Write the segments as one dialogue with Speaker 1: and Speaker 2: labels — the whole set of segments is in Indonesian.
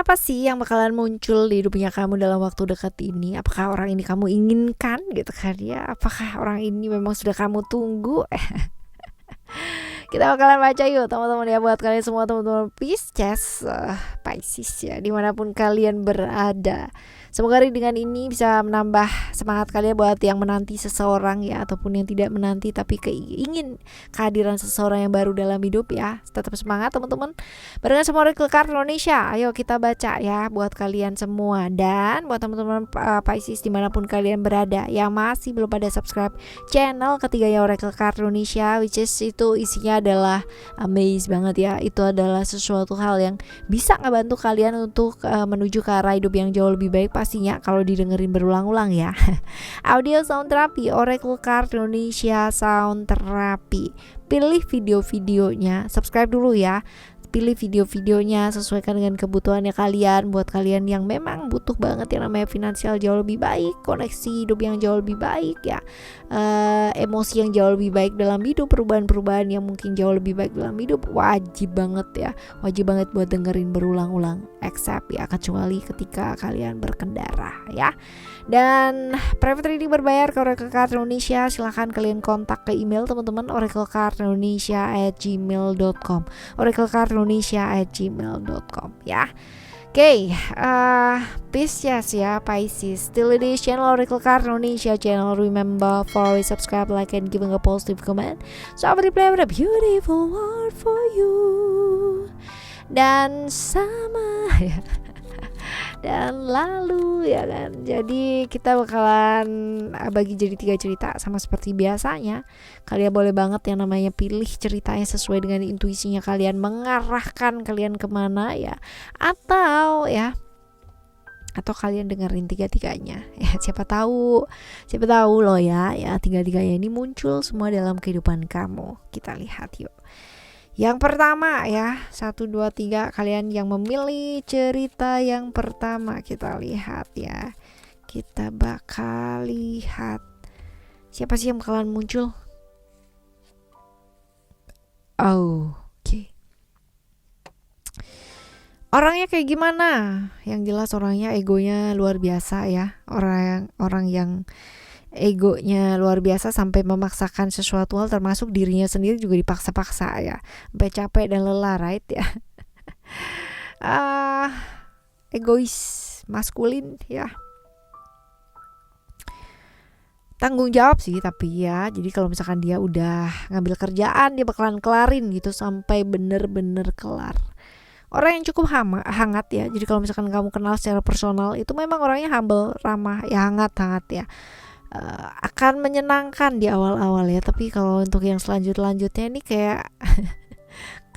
Speaker 1: Siapa sih yang bakalan muncul di hidupnya kamu dalam waktu dekat ini? Apakah orang ini kamu inginkan gitu kan ya? Apakah orang ini memang sudah kamu tunggu? Kita bakalan baca yuk teman-teman ya, buat kalian semua teman-teman Pisces, Pisces ya, dimanapun kalian berada. Semoga dengan ini bisa menambah semangat kalian buat yang menanti seseorang ya, ataupun yang tidak menanti tapi ingin kehadiran seseorang yang baru dalam hidup ya. Tetap semangat teman-teman. Barengan semua Oracle Card Indonesia, ayo kita baca ya buat kalian semua. Dan buat teman-teman Pisces dimanapun kalian berada yang masih belum pada subscribe channel ketiganya Oracle Card Indonesia, which is itu isinya adalah amaze banget ya. Itu adalah sesuatu hal yang bisa ngebantu kalian untuk menuju ke arah hidup yang jauh lebih baik pastinya kalau didengerin berulang-ulang ya. Audio Sound Therapy Oracle Card Indonesia Sound Therapy. Pilih video-videonya, subscribe dulu ya. Pilih video-videonya, sesuaikan dengan kebutuhannya kalian. Buat kalian yang memang butuh banget yang namanya finansial jauh lebih baik, koneksi hidup yang jauh lebih baik ya, emosi yang jauh lebih baik dalam hidup, perubahan-perubahan yang mungkin jauh lebih baik dalam hidup, wajib banget ya, wajib banget buat dengerin berulang-ulang, except ya, kecuali ketika kalian berkendara ya. Dan private reading berbayar ke Oracle Card Indonesia, silahkan kalian kontak ke email teman-teman, oraclecardindonesia@gmail.com, oraclecardindonesia@gmail.com ya. Oke, Pisces ya, Pisces. Still in this channel, Oracle Card Indonesia channel. Remember, follow, subscribe, like, and giving a positive comment. So, I will play with a beautiful word for you. Dan sama ya. Dan lalu ya kan, jadi kita bakalan bagi jadi 3 cerita sama seperti biasanya. Kalian boleh banget yang namanya pilih ceritanya sesuai dengan intuisinya kalian, mengarahkan kalian kemana ya, atau kalian dengerin tiga-tiganya ya, siapa tahu loh ya tiga-tiganya ini muncul semua dalam kehidupan kamu. Kita lihat yuk. Yang pertama ya, 1, 2, 3, kalian yang memilih cerita yang pertama, kita lihat ya. Kita bakal lihat siapa sih yang bakalan muncul. Oke. Orangnya kayak gimana? Yang jelas orangnya egonya luar biasa ya. Orang yang egonya luar biasa sampai memaksakan sesuatu hal, termasuk dirinya sendiri juga dipaksa-paksa ya, sampai capek dan lelah, right ya. Egois, maskulin ya, tanggung jawab sih tapi ya. Jadi kalau misalkan dia udah ngambil kerjaan, dia bakalan kelarin gitu sampai bener-bener kelar. Orang yang cukup hangat ya. Jadi kalau misalkan kamu kenal secara personal, itu memang orangnya humble, ramah ya, hangat ya. Akan menyenangkan di awal-awal ya, tapi kalau untuk yang selanjutnya ini kayak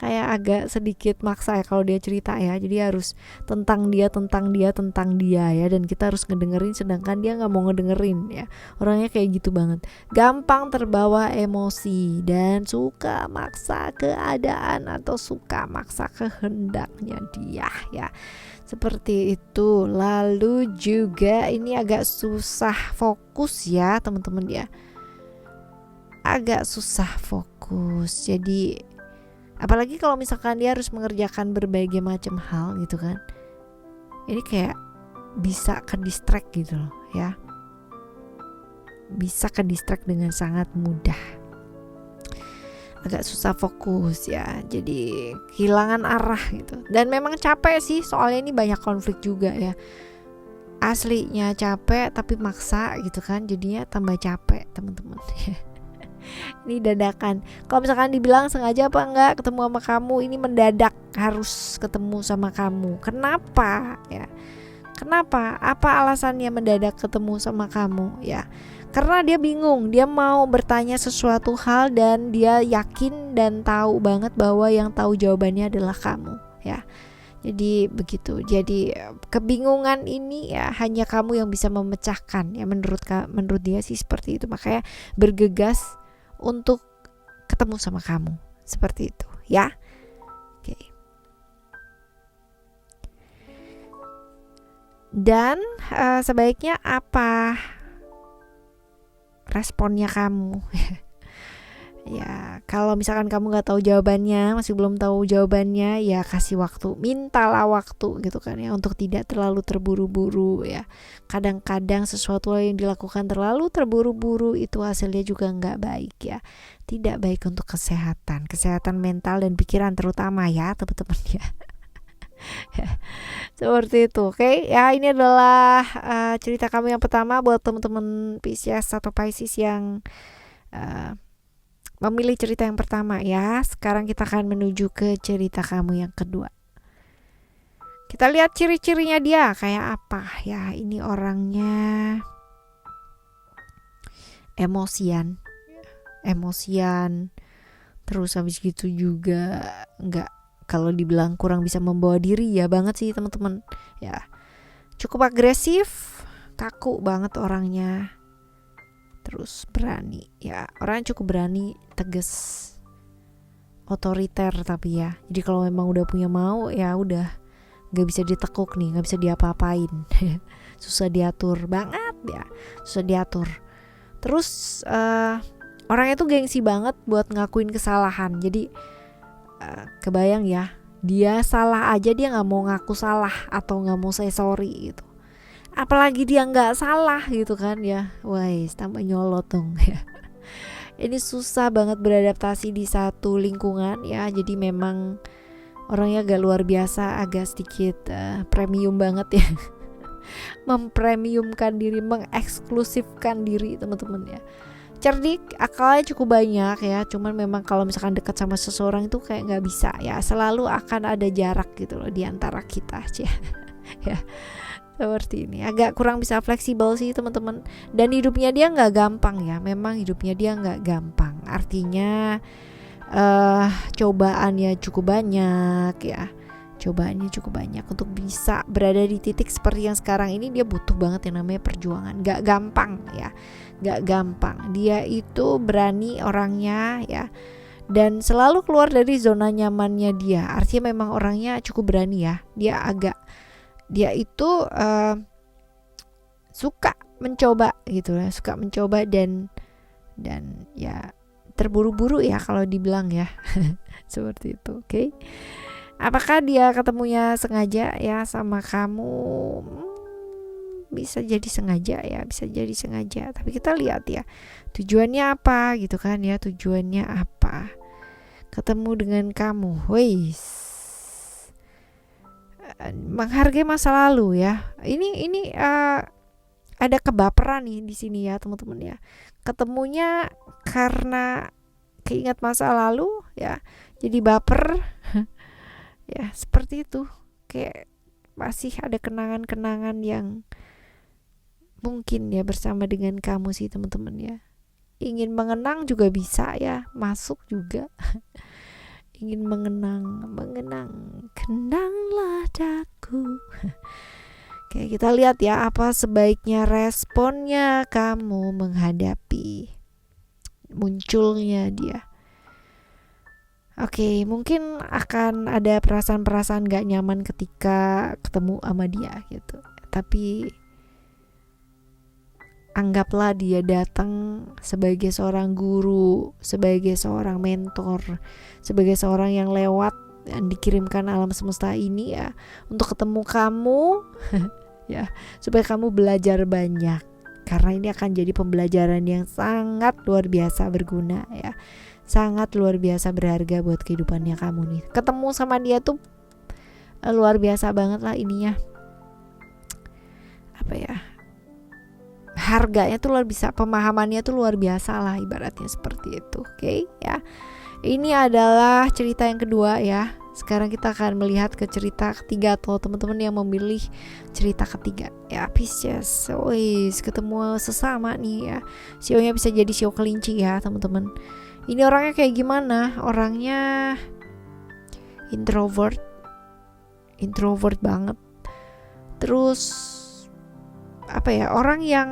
Speaker 1: agak sedikit maksa ya kalau dia cerita ya. Jadi harus tentang dia ya, dan kita harus ngedengerin sedangkan dia nggak mau ngedengerin ya. Orangnya kayak gitu banget, gampang terbawa emosi dan suka maksa keadaan atau suka maksa kehendaknya dia ya. Seperti itu. Lalu juga ini agak susah fokus ya teman-teman ya. Agak susah fokus. Jadi apalagi kalau misalkan dia harus mengerjakan berbagai macam hal gitu kan. Ini kayak bisa ke distract gitu loh ya. Bisa ke distract dengan sangat mudah. Agak susah fokus ya, jadi kehilangan arah gitu. Dan memang capek sih, soalnya ini banyak konflik juga ya. Aslinya capek tapi maksa gitu kan, jadinya tambah capek teman-teman. Ini dadakan. Kalau misalkan dibilang sengaja apa enggak ketemu sama kamu, ini mendadak harus ketemu sama kamu. Kenapa ya? Kenapa? Apa alasannya mendadak ketemu sama kamu ya? Karena dia bingung, dia mau bertanya sesuatu hal dan dia yakin dan tahu banget bahwa yang tahu jawabannya adalah kamu ya. Jadi begitu. Jadi kebingungan ini ya hanya kamu yang bisa memecahkan ya, menurut dia sih seperti itu. Makanya bergegas untuk ketemu sama kamu seperti itu ya. Oke. Dan sebaiknya apa responnya kamu? Ya, kalau misalkan kamu nggak tahu jawabannya, masih belum tahu jawabannya, ya kasih waktu, mintalah waktu gitu kan ya, untuk tidak terlalu terburu-buru ya. Kadang-kadang sesuatu yang dilakukan terlalu terburu-buru itu hasilnya juga nggak baik ya. Tidak baik untuk kesehatan mental dan pikiran terutama ya teman-teman ya. Seperti itu, oke? Ya, ini adalah cerita kami yang pertama buat teman-teman Pisces atau Pisces yang uh, memilih cerita yang pertama ya. Sekarang kita akan menuju ke cerita kamu yang kedua. Kita lihat ciri-cirinya dia kayak apa ya. Ini orangnya emosian. Terus habis gitu juga nggak, kalau dibilang kurang bisa membawa diri ya banget sih teman-teman. Ya, cukup agresif, kaku banget orangnya. Terus berani ya, orang cukup berani, tegas, otoriter tapi ya. Jadi kalau memang udah punya mau ya udah, nggak bisa ditekuk nih, nggak bisa diapa-apain. Susah diatur banget ya, susah diatur. Terus orangnya tuh gengsi banget buat ngakuin kesalahan. Jadi kebayang ya, dia salah aja dia nggak mau ngaku salah atau nggak mau say sorry gitu. Apalagi dia nggak salah gitu kan ya, wais tambah nyolot dong ya. Ini susah banget beradaptasi di satu lingkungan ya. Jadi memang orangnya agak luar biasa, agak sedikit premium banget ya. Mempremiumkan diri, mengeksklusifkan diri teman-teman ya. Cerdik, akalnya cukup banyak ya. Cuman memang kalau misalkan dekat sama seseorang itu kayak nggak bisa ya. Selalu akan ada jarak gitu loh di antara kita aja. Ya, seperti ini. Agak kurang bisa fleksibel sih teman-teman. Dan hidupnya dia nggak gampang ya. Memang hidupnya dia nggak gampang. Artinya cobaannya cukup banyak ya. Cobaannya cukup banyak untuk bisa berada di titik seperti yang sekarang ini. Dia butuh banget yang namanya perjuangan. Gak gampang ya, gak gampang. Dia itu berani orangnya ya, dan selalu keluar dari zona nyamannya dia. Artinya memang orangnya cukup berani ya. Dia itu suka mencoba gitu ya, suka mencoba dan ya terburu-buru ya kalau dibilang ya. Seperti itu, oke? Apakah dia ketemunya sengaja ya sama kamu? Bisa jadi sengaja ya, bisa jadi sengaja. Tapi kita lihat ya, tujuannya apa gitu kan ya, tujuannya apa? Ketemu dengan kamu, wais, menghargai masa lalu ya. Ini ada kebaperan nih di sini ya teman-teman ya. Ketemunya karena keingat masa lalu ya, jadi baper. Ya seperti itu, kayak masih ada kenangan-kenangan yang mungkin ya bersama dengan kamu sih teman-teman ya. Ingin mengenang juga bisa ya, masuk juga. Ingin mengenang, kenanglah daku. Oke, kita lihat ya apa sebaiknya responnya kamu menghadapi munculnya dia. Oke, mungkin akan ada perasaan-perasaan gak nyaman ketika ketemu sama dia gitu. Tapi anggaplah dia datang sebagai seorang guru, sebagai seorang mentor, sebagai seorang yang lewat dan dikirimkan alam semesta ini ya untuk ketemu kamu ya, supaya kamu belajar banyak. Karena ini akan jadi pembelajaran yang sangat luar biasa berguna ya. Sangat luar biasa berharga buat kehidupannya kamu nih. Ketemu sama dia tuh luar biasa banget lah ininya. Apa ya? Harganya tuh luar biasa, pemahamannya tuh luar biasa lah ibaratnya seperti itu. Oke, ya. Ini adalah cerita yang kedua ya. Sekarang kita akan melihat ke cerita ketiga atau teman-teman yang memilih cerita ketiga. Ya, Pisces. Wih, ketemu sesama nih ya. Sionya bisa jadi sio kelinci ya, teman-teman. Ini orangnya kayak gimana? Orangnya introvert banget. Terus apa ya? Orang yang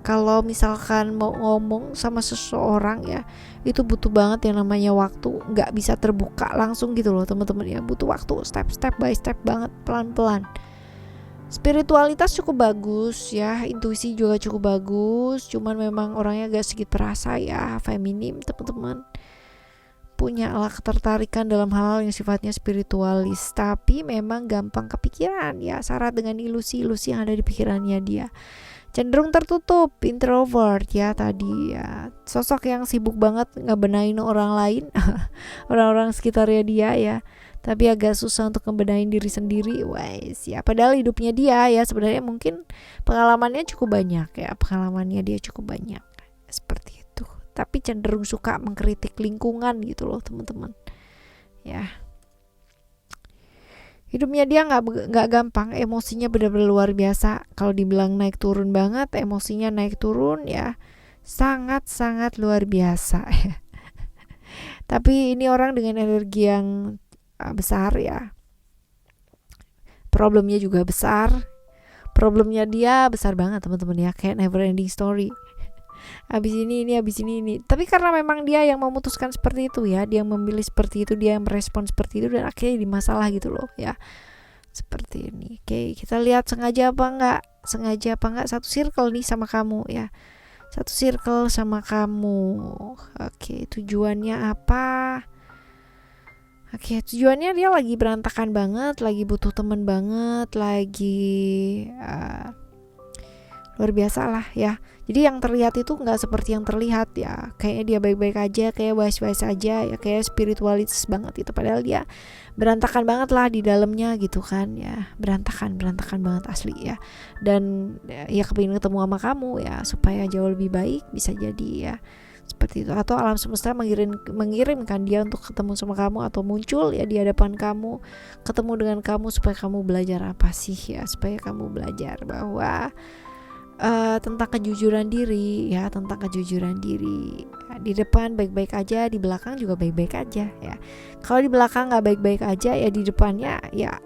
Speaker 1: kalau misalkan mau ngomong sama seseorang ya, itu butuh banget yang namanya waktu. Nggak bisa terbuka langsung gitu loh teman-teman ya. Butuh waktu, step by step banget, pelan-pelan. Spiritualitas cukup bagus ya, intuisi juga cukup bagus, cuman memang orangnya agak sedikit perasa ya, feminim teman-teman. Punya ketertarikan dalam hal yang sifatnya spiritualis, tapi memang gampang kepikiran ya, syarat dengan ilusi-ilusi yang ada di pikirannya dia. Cenderung tertutup, introvert ya tadi ya. Sosok yang sibuk banget ngebenahin orang lain, orang-orang sekitarnya dia ya. Tapi agak susah untuk ngebenahin diri sendiri. Wes ya, padahal hidupnya dia ya sebenarnya mungkin pengalamannya cukup banyak ya, pengalamannya dia cukup banyak seperti itu. Tapi cenderung suka mengkritik lingkungan gitu loh teman-teman. Ya. Hidupnya dia nggak gampang, emosinya benar-benar luar biasa. Kalau dibilang naik turun banget, emosinya naik turun ya, sangat-sangat luar biasa. Tapi ini orang dengan energi yang besar ya, problemnya juga besar, problemnya dia besar banget teman-teman ya, kayak never ending story. Abis ini, tapi karena memang dia yang memutuskan seperti itu ya, dia yang memilih seperti itu, dia yang merespon seperti itu, dan akhirnya jadi masalah gitu loh ya, seperti ini. Oke, kita lihat sengaja apa enggak satu circle nih sama kamu ya, satu circle sama kamu. Oke, tujuannya apa? Oke, tujuannya dia lagi berantakan banget, lagi butuh teman banget, lagi luar biasa lah ya. Jadi yang terlihat itu nggak seperti yang terlihat ya. Kayaknya dia baik-baik aja, kayak wise-wise aja ya, kayak spiritualis banget itu. Padahal dia berantakan banget lah di dalamnya gitu kan ya. Berantakan banget asli ya. Dan ya kepingin ketemu sama kamu ya, supaya jauh lebih baik, bisa jadi ya. Seperti itu, atau alam semesta mengirimkan dia untuk ketemu sama kamu, atau muncul ya di hadapan kamu, ketemu dengan kamu supaya kamu belajar apa sih ya, supaya kamu belajar bahwa tentang kejujuran diri ya, di depan baik-baik aja, di belakang juga baik-baik aja ya. Kalau di belakang nggak baik-baik aja ya, di depannya ya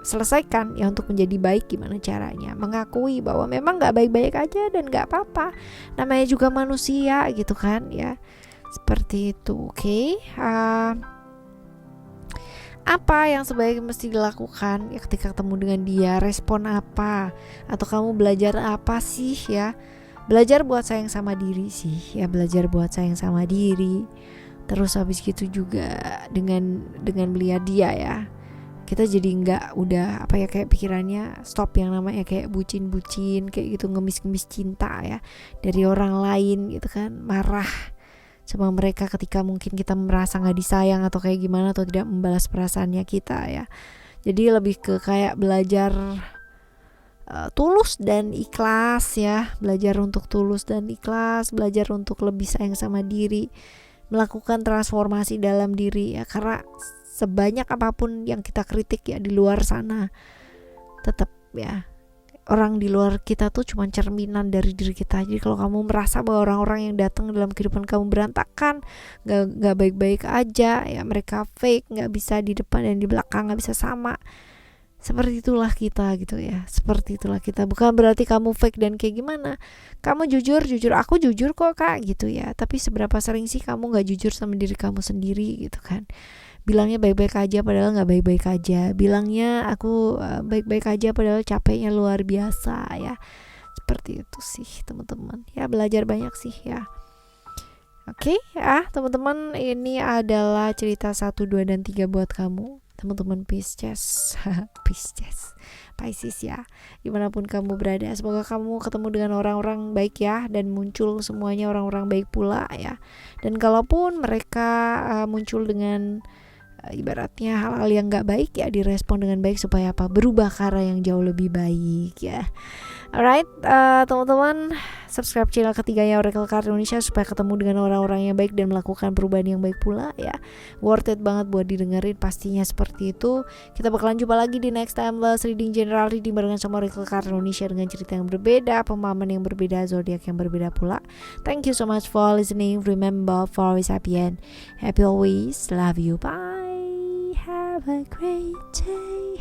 Speaker 1: selesaikan ya untuk menjadi baik. Gimana caranya mengakui bahwa memang nggak baik-baik aja dan nggak apa-apa, namanya juga manusia gitu kan ya, seperti itu. Oke. Apa yang sebaiknya mesti dilakukan ya ketika ketemu dengan dia, respon apa, atau kamu belajar apa sih ya? Belajar buat sayang sama diri sih ya, belajar buat sayang sama diri. Terus habis gitu juga dengan melihat dia ya, kita jadi nggak udah kayak pikirannya stop yang namanya kayak bucin kayak gitu, ngemis cinta ya dari orang lain gitu kan, marah sama mereka ketika mungkin kita merasa nggak disayang atau kayak gimana, atau tidak membalas perasaannya kita ya. Jadi lebih ke kayak belajar tulus dan ikhlas ya, belajar untuk tulus dan ikhlas, belajar untuk lebih sayang sama diri, melakukan transformasi dalam diri ya. Karena sebanyak apapun yang kita kritik ya di luar sana, tetap ya orang di luar kita tuh cuma cerminan dari diri kita. Jadi kalau kamu merasa bahwa orang-orang yang datang dalam kehidupan kamu berantakan, gak baik-baik aja ya, mereka fake, gak bisa di depan dan di belakang gak bisa sama, seperti itulah kita gitu ya, seperti itulah kita. Bukan berarti kamu fake dan kayak gimana, kamu jujur, aku jujur kok kak gitu ya. Tapi seberapa sering sih kamu gak jujur sama diri kamu sendiri gitu kan. Bilangnya baik-baik aja padahal gak baik-baik aja, bilangnya aku baik-baik aja padahal capeknya luar biasa ya. Seperti itu sih teman-teman ya, belajar banyak sih ya. Oke ya teman-teman, ini adalah cerita 1, 2, dan 3 buat kamu teman-teman Pisces. Pisces ya, dimanapun kamu berada, semoga kamu ketemu dengan orang-orang baik ya, dan muncul semuanya orang-orang baik pula ya. Dan kalaupun mereka muncul dengan ibaratnya hal-hal yang gak baik ya, direspon dengan baik supaya apa, berubah ke arah yang jauh lebih baik ya. Alright teman-teman, subscribe channel ketiganya Oracle Card Indonesia supaya ketemu dengan orang-orang yang baik dan melakukan perubahan yang baik pula ya. Worth it banget buat didengerin, pastinya seperti itu. Kita bakalan jumpa lagi di next timeless reading, general reading barengan sama Oracle Card Indonesia dengan cerita yang berbeda, pemahaman yang berbeda, zodiak yang berbeda pula. Thank you so much for listening. Remember, for always happy and happy always. Love you, bye. Have a great day.